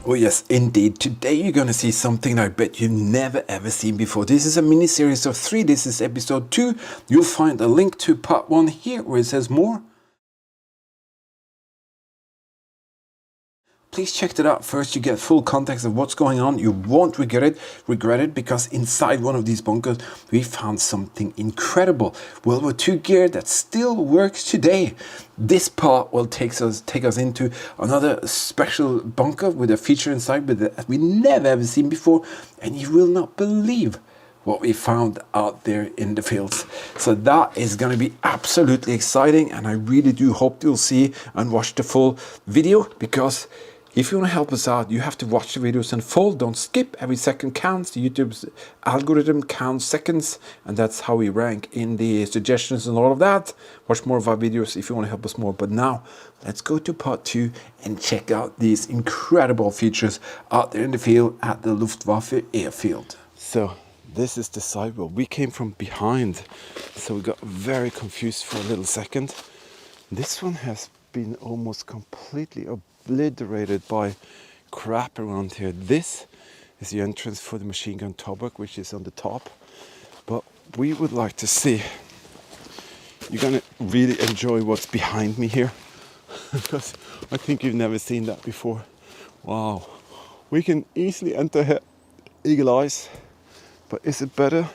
Oh yes, indeed. Today you're going to see something I bet you've never ever seen before. This is a mini series of 3. This is episode 2. You'll find a link to part 1 here where it says more. Please check that out first. You get full context of what's going on. You won't regret it because inside one of these bunkers we found something incredible. World War II gear that still works today. This part will take us into another special bunker with a feature inside that we never ever seen before, and you will not believe what we found out there in the fields. So that is going to be absolutely exciting, and I really do hope you'll see and watch the full video, because if you want to help us out, you have to watch the videos in full. Don't skip. Every second counts. YouTube's algorithm counts seconds, and that's how we rank in the suggestions and all of that. Watch more of our videos if you want to help us more. But now, let's go to part 2 and check out these incredible features out there in the field at the Luftwaffe airfield. So, this is the side where we came from behind. So we got very confused for a little second. This one has been almost completely obliterated by crap around here. This is the entrance for the machine gun towboat, which is on the top. But we would like to see, you're gonna really enjoy what's behind me here, because I think you've never seen that before. Wow, we can easily enter here, eagle eyes, but is it better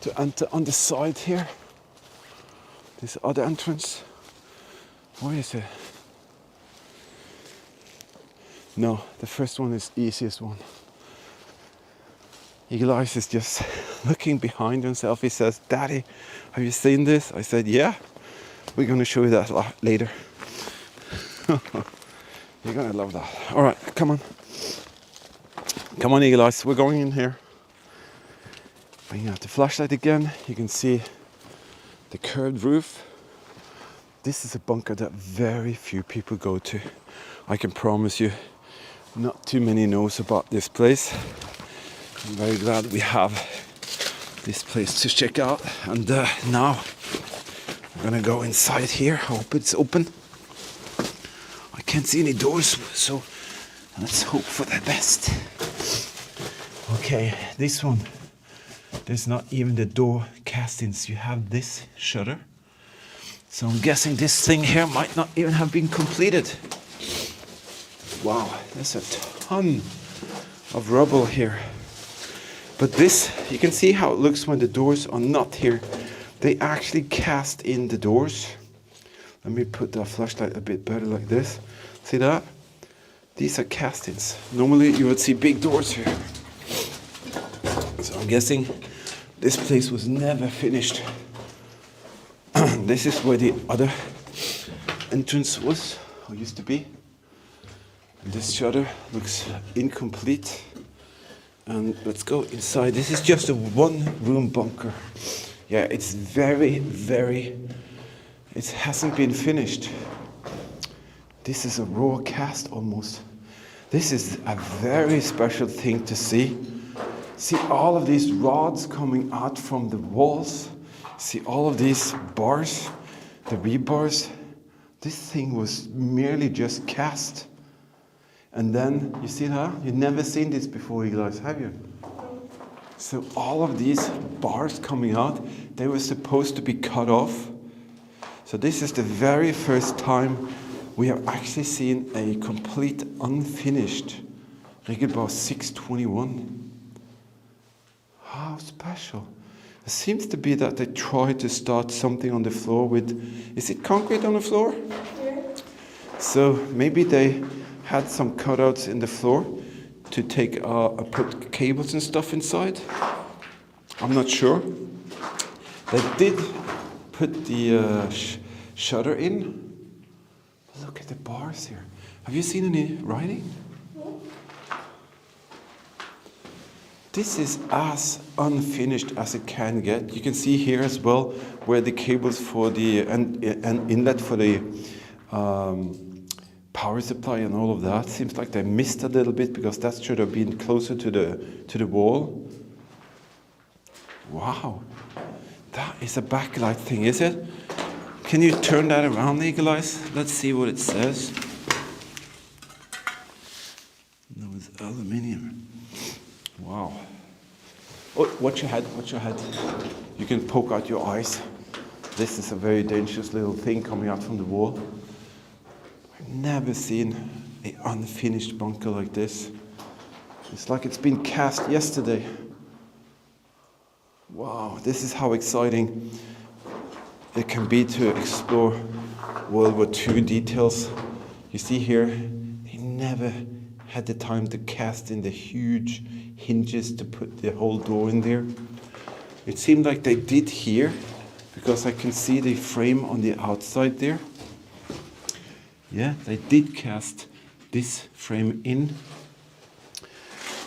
to enter on the side here? This other entrance, where is it? No, the first one is the easiest one. Eagle Eyes is just looking behind himself. He says, "Daddy, have you seen this?" I said, "Yeah, we're going to show you that later." You're going to love that. All right, come on. Come on, Eagle Eyes, we're going in here. Bring out the flashlight again. You can see the curved roof. This is a bunker that very few people go to. I can promise you, not too many knows about this place. I'm very glad we have this place to check out. And now we're gonna go inside here. I hope it's open. I can't see any doors, so let's hope for the best. Okay, this one, there's not even the door castings. You have this shutter. So I'm guessing this thing here might not even have been completed. Wow, there's a ton of rubble here. But this, you can see how it looks when the doors are not here. They actually cast in the doors. Let me put the flashlight a bit better like this. See that? These are castings. Normally you would see big doors here. So I'm guessing this place was never finished. This is where the other entrance was, or used to be. This shutter looks incomplete. And let's go inside. This is just a one-room bunker. Yeah, it's very, it hasn't been finished. This is a raw cast almost. This is a very special thing to see. See all of these rods coming out from the walls. See all of these bars, the rebars. This thing was merely just cast. And then, you see that? You've never seen this before, you guys, have you? So all of these bars coming out, they were supposed to be cut off. So this is the very first time we have actually seen a complete unfinished Regelbau 621. How special. It seems to be that they tried to start something on the floor with, is it concrete on the floor? Yeah. So maybe they had some cutouts in the floor to take put cables and stuff inside. I'm not sure. They did put the shutter in. Look at the bars here. Have you seen any writing? This is as unfinished as it can get. You can see here as well where the cables for the and inlet for the power supply and all of that. Seems like they missed a little bit because that should have been closer to the wall. Wow, that is a backlight thing, is it? Can you turn that around, Eagle Eyes? Let's see what it says. No, aluminium. Wow. Oh, watch your head, watch your head. You can poke out your eyes. This is a very dangerous little thing coming out from the wall. I've never seen an unfinished bunker like this. It's like it's been cast yesterday. Wow, this is how exciting it can be to explore World War II details. You see here, they never had the time to cast in the huge hinges to put the whole door in there. It seemed like they did here, because I can see the frame on the outside there. Yeah, they did cast this frame in.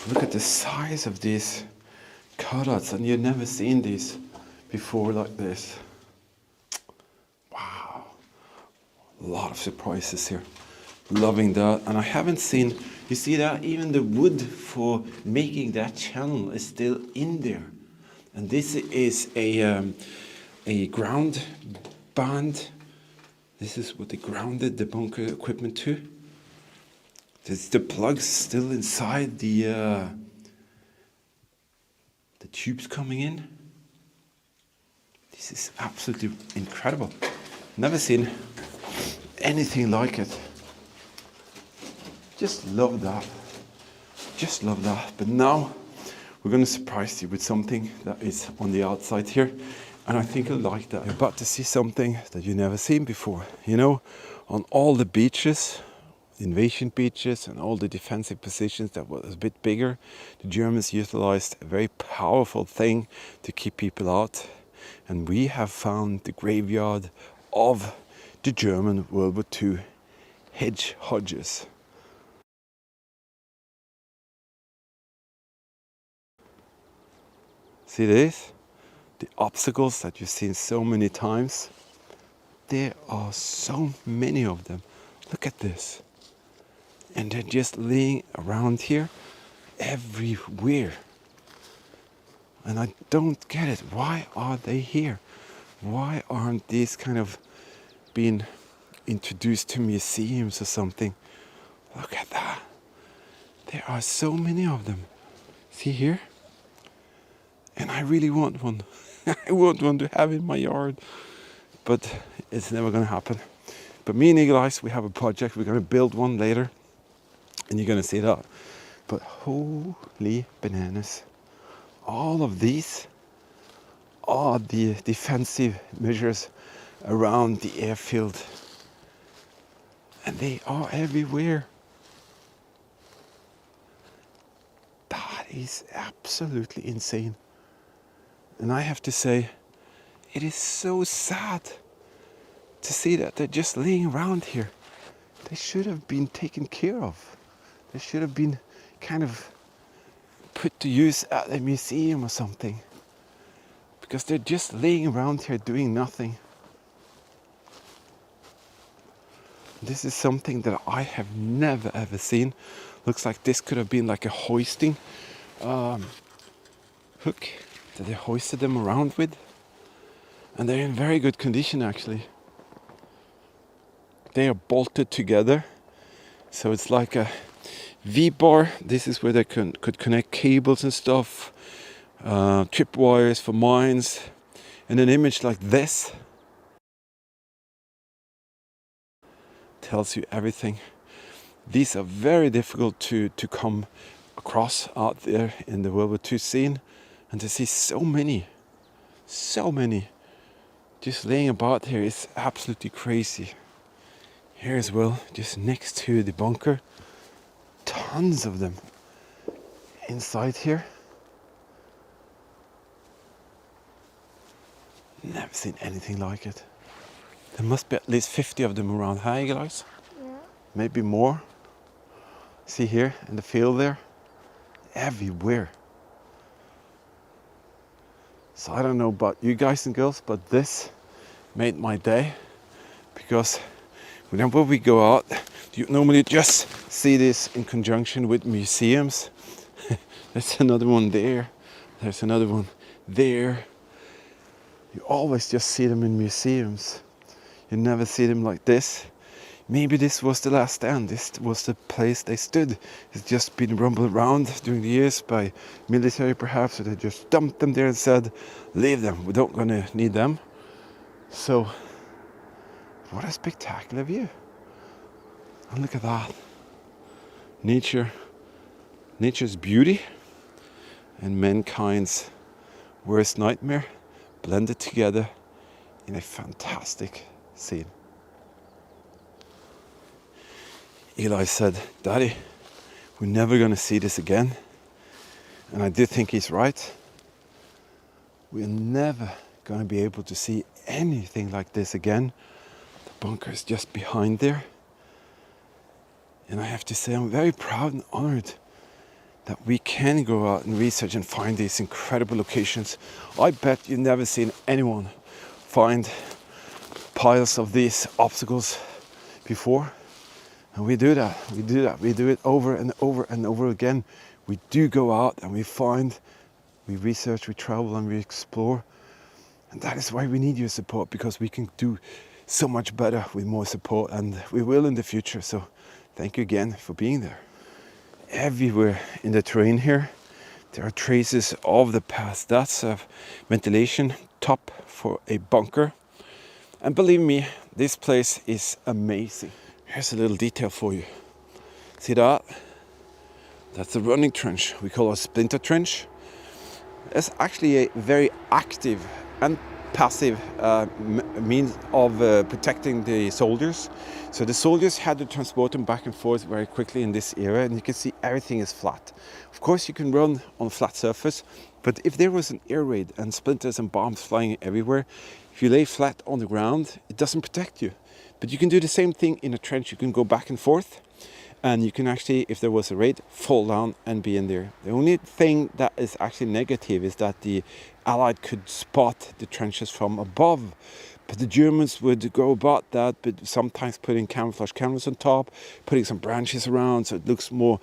Look at the size of these cutouts, and you've never seen these before like this. Wow, a lot of surprises here. Loving that. And I haven't seen, you see that even the wood for making that channel is still in there. And this is a ground band. This is what they grounded the bunker equipment to. There's the plugs still inside the tubes coming in. This is absolutely incredible. Never seen anything like it. Just love that. Just love that. But now we're going to surprise you with something that is on the outside here. And I think you'll like that. You're about to see something that you've never seen before. You know, on all the beaches, invasion beaches and all the defensive positions that was a bit bigger, the Germans utilized a very powerful thing to keep people out. And we have found the graveyard of the German World War II hedgehogs. See this? The obstacles that you've seen so many times. There are so many of them. Look at this. And they're just laying around here everywhere. And I don't get it. Why are they here? Why aren't these kind of being introduced to museums or something? Look at that. There are so many of them. See here? And I really want one. I want one to have in my yard. But it's never going to happen. But me and Eagle Eyes, we have a project. We're going to build one later. And you're going to see that. But holy bananas. All of these are the defensive measures around the airfield. And they are everywhere. That is absolutely insane. And I have to say, it is so sad to see that they're just laying around here. They should have been taken care of. They should have been kind of put to use at a museum or something. Because they're just laying around here doing nothing. This is something that I have never ever seen. Looks like this could have been like a hoisting hook that they hoisted them around with. And they're in very good condition actually. They are bolted together. So it's like a V-bar. This is where they could connect cables and stuff. Tripwires for mines. And an image like this tells you everything. These are very difficult to come across out there in the World War II scene. And to see so many just laying about here is absolutely crazy. Here as well, just next to the bunker, tons of them inside here. Never seen anything like it. There must be at least 50 of them around. Hi guys? Yeah. Maybe more. See here in the field there? Everywhere. So I don't know about you guys and girls, but this made my day. Because whenever we go out, you normally just see this in conjunction with museums. There's another one there. There's another one there. You always just see them in museums. You never see them like this. maybe this was the last stand. This was the place they stood. It's just been rumbled around during the years by military perhaps, so they just dumped them there and said, leave them, we don't gonna need them. So, what a spectacular view. And look at that. Nature's beauty and mankind's worst nightmare blended together in a fantastic scene. Eli said, Daddy, we're never going to see this again. And I do think he's right. We're never going to be able to see anything like this again. The bunker is just behind there. And I have to say, I'm very proud and honored that we can go out and research and find these incredible locations. I bet you've never seen anyone find piles of these obstacles before. And we do that. We do it over and over and over again. We do go out and we find, we research, we travel and we explore. And that is why we need your support, because we can do so much better with more support, and we will in the future. So thank you again for being there. Everywhere in the terrain here, there are traces of the past. That's a ventilation top for a bunker. And believe me, this place is amazing. Here's a little detail for you. See that? That's a running trench. We call it a splinter trench. It's actually a very active and passive means of protecting the soldiers. So the soldiers had to transport them back and forth very quickly in this area, and you can see everything is flat. Of course you can run on a flat surface, but if there was an air raid and splinters and bombs flying everywhere, if you lay flat on the ground, it doesn't protect you. But you can do the same thing in a trench. You can go back and forth, and you can actually, if there was a raid, fall down and be in there. The only thing that is actually negative is that the Allied could spot the trenches from above. But the Germans would go about that, but sometimes putting camouflage cameras on top, putting some branches around so it looks more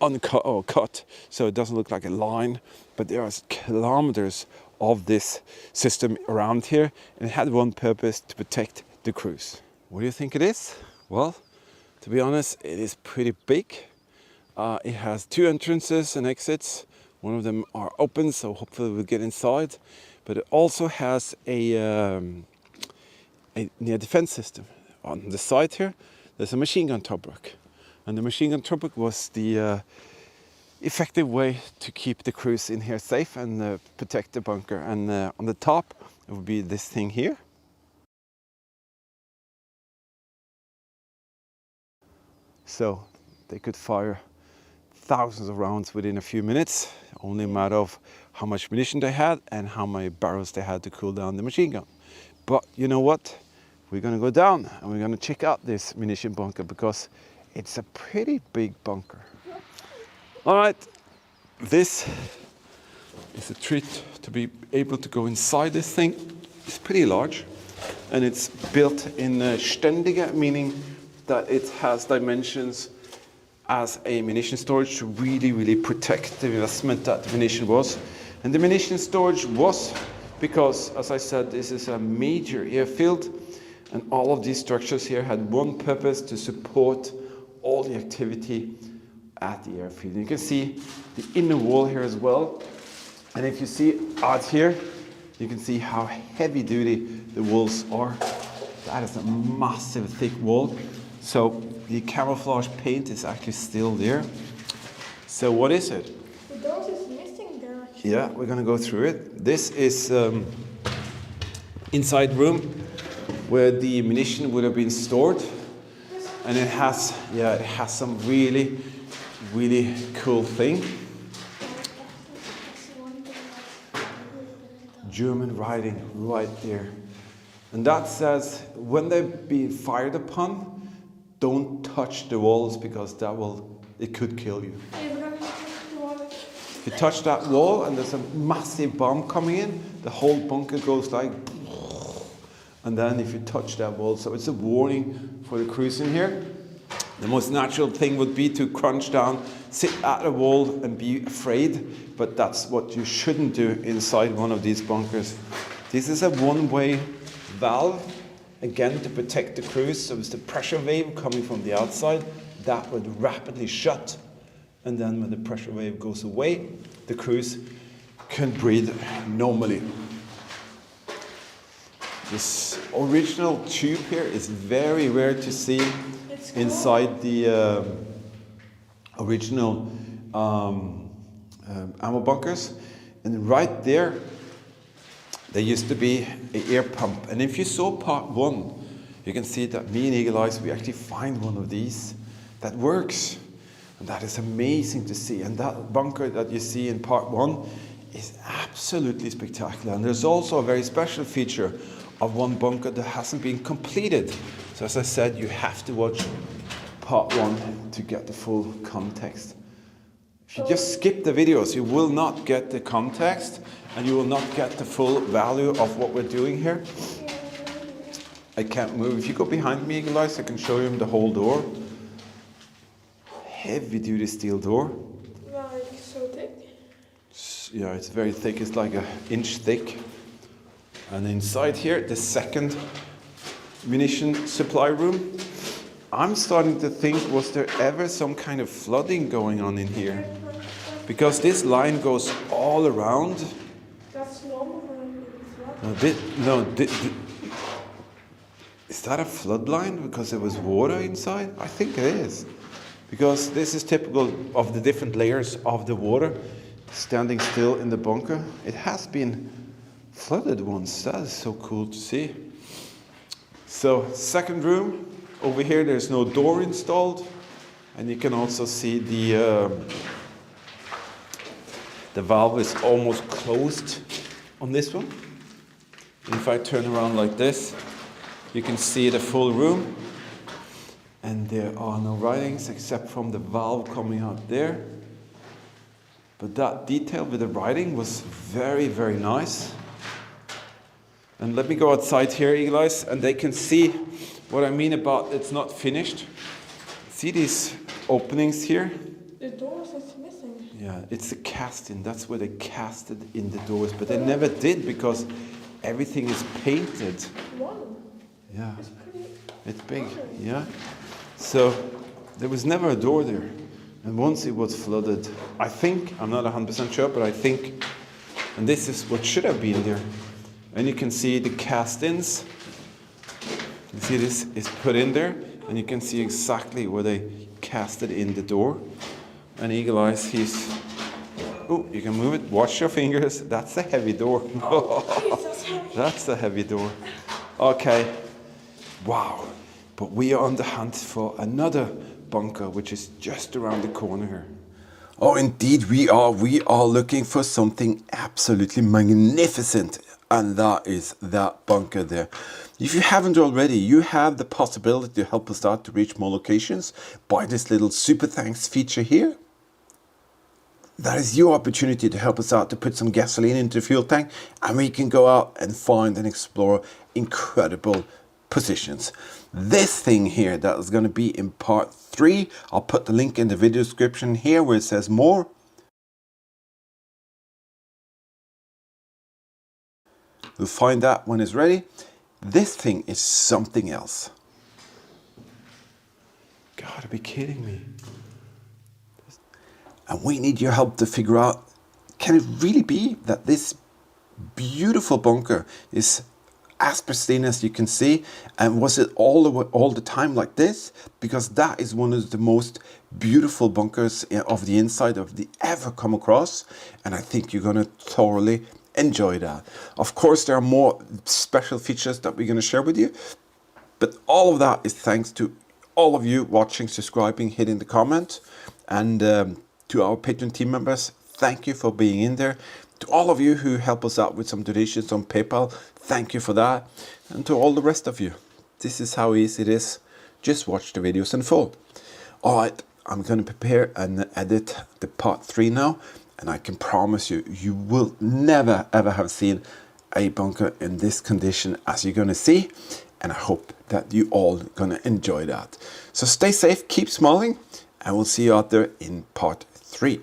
uncut or cut, so it doesn't look like a line. But there are kilometers of this system around here, and it had one purpose: to protect the crews. What do you think it is? Well, to be honest, it is pretty big. It has 2 entrances and exits. One of them are open, so hopefully we'll get inside. But it also has a near defense system. On the side here, there's a machine gun turret. And the machine gun turret was the effective way to keep the crews in here safe and protect the bunker. And on the top, it would be this thing here. So they could fire thousands of rounds within a few minutes, only a matter of how much munition they had and how many barrels they had to cool down the machine gun. But you know what? We're going to go down and we're going to check out this munition bunker, because it's a pretty big bunker. All right, this is a treat to be able to go inside this thing. It's pretty large, and it's built in ständige, meaning that it has dimensions as a munition storage to really protect the investment that the munition was. And the munition storage was because, as I said, this is a major airfield, and all of these structures here had one purpose: to support all the activity at the airfield. You can see the inner wall here as well. And if you see out here, you can see how heavy duty the walls are. That is a massive thick wall. So the camouflage paint is actually still there. So what is it? The doors is missing there actually. Yeah, we're gonna go through it. This is inside room where the munition would have been stored. And it has some really cool thing. German writing right there. And that says, when they're being fired upon, don't touch the walls, because it could kill you. If you touch that wall and there's a massive bomb coming in, the whole bunker goes like, and then if you touch that wall, so it's a warning for the crews in here. The most natural thing would be to crunch down, sit at a wall and be afraid, but that's what you shouldn't do inside one of these bunkers. This is a one-way valve, again to protect the crews. So it's the pressure wave coming from the outside that would rapidly shut, and then when the pressure wave goes away, the crews can breathe normally. This original tube here is very rare to see inside the original ammo bunkers. And right there used to be an air pump. And if you saw part 1, you can see that me and Eagle Eyes, we actually find one of these that works. And that is amazing to see. And that bunker that you see in part 1 is absolutely spectacular. And there's also a very special feature of one bunker that hasn't been completed. So as I said, you have to watch part 1 to get the full context. If you just skip the videos, you will not get the context and you will not get the full value of what we're doing here. I can't move. If you go behind me, Eagle Eyes, I can show you the whole door. Heavy duty steel door. Like so thick? Yeah, it's very thick. It's like an inch thick. And inside here, the second munition supply room. I'm starting to think, was there ever some kind of flooding going on in here? Because this line goes all around. That's normal when it's flood. Is that a flood line because there was water inside? I think it is. Because this is typical of the different layers of the water standing still in the bunker. It has been flooded once. That is so cool to see. So, second room. Over here there's no door installed. And you can also see the valve is almost closed on this one. And if I turn around like this, you can see the full room. And there are no writings except from the valve coming out there. But that detail with the writing was very, very nice. And let me go outside here, Eagle Eyes, and they can see what I mean about it's not finished. See these openings here? The doors is missing. Yeah, it's a casting. That's where they casted in the doors. But they never did because everything is painted. One. Yeah, It's pretty. it's big. Yeah. So there was never a door there. And once it was flooded, I think, I'm not 100% sure, but I think, and this is what should have been there. And you can see the cast-ins. You see this is put in there, and you can see exactly where they casted in the door. And Eagle Eyes, oh, you can move it. Watch your fingers. That's a heavy door. That's a heavy door. Okay. Wow. But we are on the hunt for another bunker, which is just around the corner here. Oh, indeed we are. We are looking for something absolutely magnificent. And that is that bunker there. If you haven't already, you have the possibility to help us out to reach more locations by this little super thanks feature here. That is your opportunity to help us out to put some gasoline into the fuel tank, and we can go out and find and explore incredible positions. This thing here that is going to be in part 3, I'll put the link in the video description here where it says more. We'll find that when it's ready. This thing is something else. Gotta be kidding me. And we need your help to figure out, can it really be that this beautiful bunker is as pristine as you can see? And was it all the time like this? Because that is one of the most beautiful bunkers of the inside of the ever come across. And I think you're gonna thoroughly enjoy that. Of course, there are more special features that we're going to share with you, but all of that is thanks to all of you watching, subscribing, hitting the comment, and to our Patreon team members, thank you for being in there. To all of you who help us out with some donations on PayPal, thank you for that. And to all the rest of you, this is how easy it is. Just watch the videos in full. All right, I'm going to prepare and edit the part 3 now. And I can promise you, you will never ever have seen a bunker in this condition as you're going to see. And I hope that you all going to enjoy that. So stay safe, keep smiling, and we'll see you out there in part 3.